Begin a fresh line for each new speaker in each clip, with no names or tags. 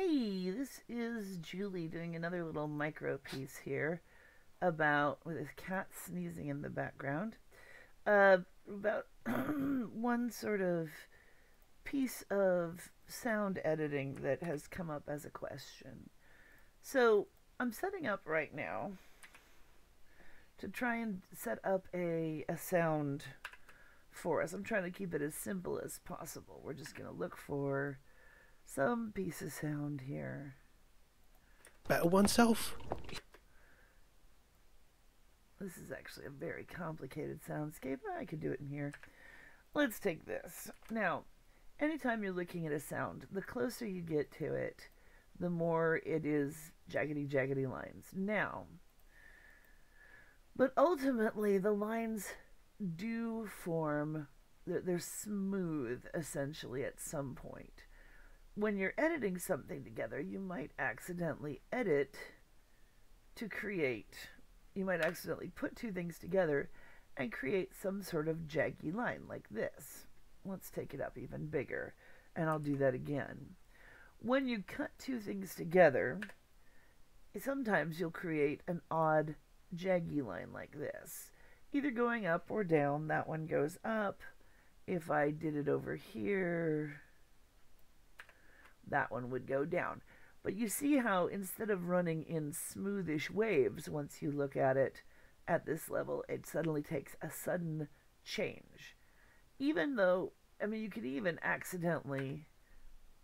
Hey, this is Julie doing another little micro piece here about with his cat sneezing in the background. About one sort of piece of sound editing that has come up as a question. So I'm setting up right now to try and set up a sound for us. I'm trying to keep it as simple as possible. We're just going to look for some piece of sound here.
Better oneself.
This is actually a very complicated soundscape. I could do it in here. Let's take this. Now, anytime you're looking at a sound, the closer you get to it, the more it is jaggedy lines. Now, but ultimately the lines do form, they're smooth essentially at some point. When you're editing something together, you might accidentally edit to create, you might accidentally put two things together and create some sort of jaggy line like this. Let's take it up even bigger, and I'll do that again. When you cut two things together, sometimes you'll create an odd jaggy line like this, either going up or down. That one goes up. If I did it over here, that one would go down. But you see how instead of running in smoothish waves, once you look at it at this level, it suddenly takes a sudden change. Even though, I mean, you could even accidentally,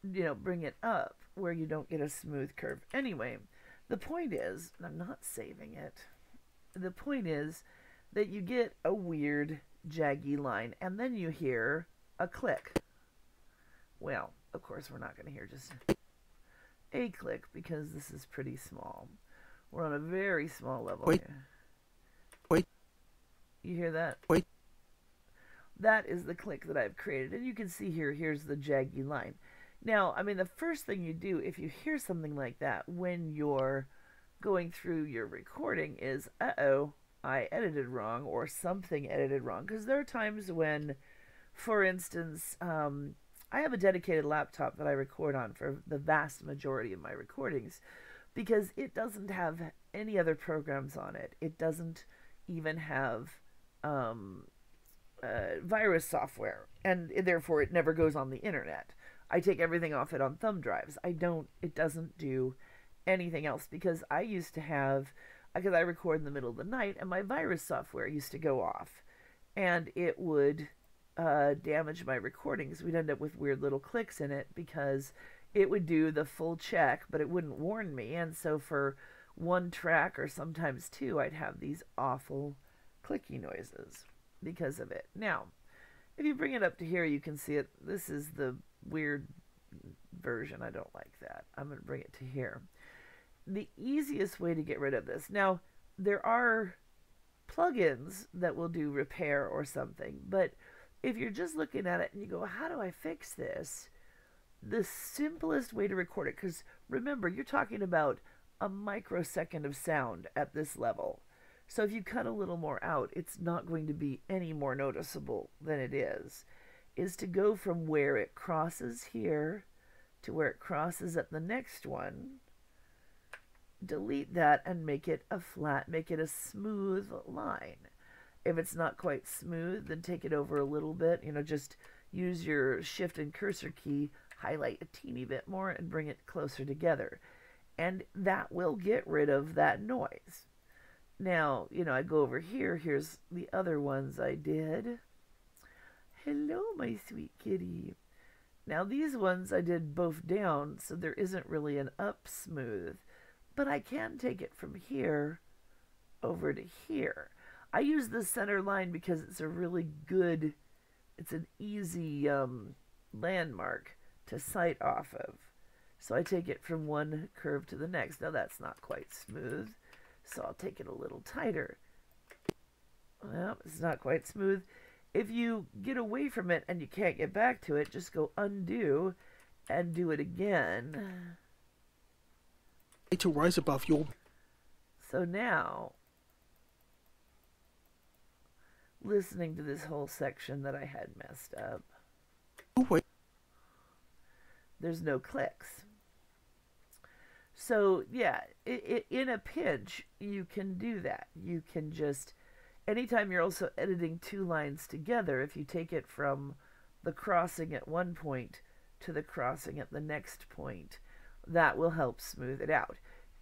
bring it up where you don't get a smooth curve. Anyway, the point is, and I'm not saving it, the point is that you get a weird jaggy line, and then you hear a click. Well, of course, we're not going to hear just a click because this is pretty small. We're on a very small level
Wait.
here.
Wait.
You hear that?
Wait.
That is the click that I've created. And you can see here, here's the jaggy line. Now, I mean, the first thing you do if you hear something like that when you're going through your recording is, uh-oh, I edited wrong or something edited wrong. Because there are times when, for instance, I have a dedicated laptop that I record on for the vast majority of my recordings because it doesn't have any other programs on it. It doesn't even have virus software, and therefore it never goes on the internet. I take everything off it on thumb drives. It doesn't do anything else because I used to have, because I record in the middle of the night and my virus software used to go off and it would damage my recordings. We'd end up with weird little clicks in it because it would do the full check, but it wouldn't warn me. And so for one track or sometimes two, I'd have these awful clicky noises because of it. Now, if you bring it up to here, you can see it. This is the weird version. I don't like that. I'm going to bring it to here. The easiest way to get rid of this. Now, there are plugins that will do repair or something, but if you're just looking at it and you go, how do I fix this? The simplest way to record it, because remember, you're talking about a microsecond of sound at this level. So if you cut a little more out, it's not going to be any more noticeable than it is to go from where it crosses here to where it crosses at the next one. Delete that and make it a flat, make it a smooth line. If it's not quite smooth, then take it over a little bit. Just use your shift and cursor key, highlight a teeny bit more, and bring it closer together. And that will get rid of that noise. Now, I go over here. Here's the other ones I did. Hello, my sweet kitty. Now, these ones I did both down, so there isn't really an up smooth. But I can take it from here over to here. I use the center line because it's a really good, it's an easy landmark to sight off of. So I take it from one curve to the next. Now that's not quite smooth, so I'll take it a little tighter. Well, it's not quite smooth. If you get away from it and you can't get back to it, just go undo and do it again.
To rise above your...
So now, listening to this whole section that I had messed up,
Oh, wait.
there's no clicks. So yeah, in a pinch, you can do that. You can just anytime you're also editing two lines together, if you take it from the crossing at one point to the crossing at the next point, that will help smooth it out.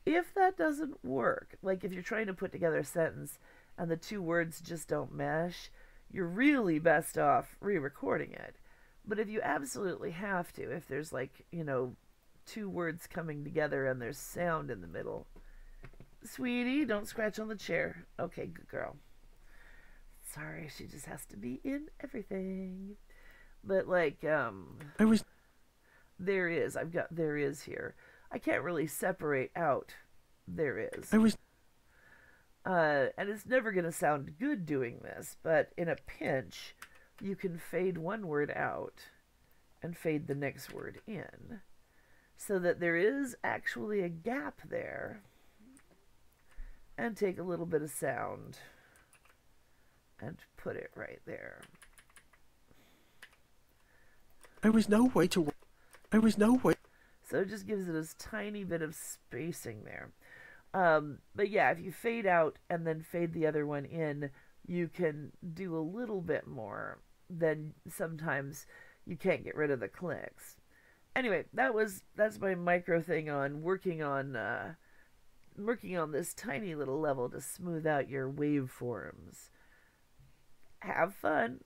If that doesn't work, like if you're trying to put together a sentence and the two words just don't mesh, you're really best off re recording it. But if you absolutely have to, if there's like, two words coming together and there's sound in the middle, sweetie, don't scratch on the chair. Okay, good girl. Sorry, she just has to be in everything. But like,
I was
there is here. I can't really separate out there is.
I was
And it's never going to sound good doing this, but in a pinch, you can fade one word out and fade the next word in so that there is actually a gap there, and take a little bit of sound and put it right there.
I was no way.
So it just gives it a tiny bit of spacing there. But yeah, if you fade out and then fade the other one in, you can do a little bit more. Then sometimes you can't get rid of the clicks. Anyway, that's my micro thing on working on this tiny little level to smooth out your waveforms. Have fun.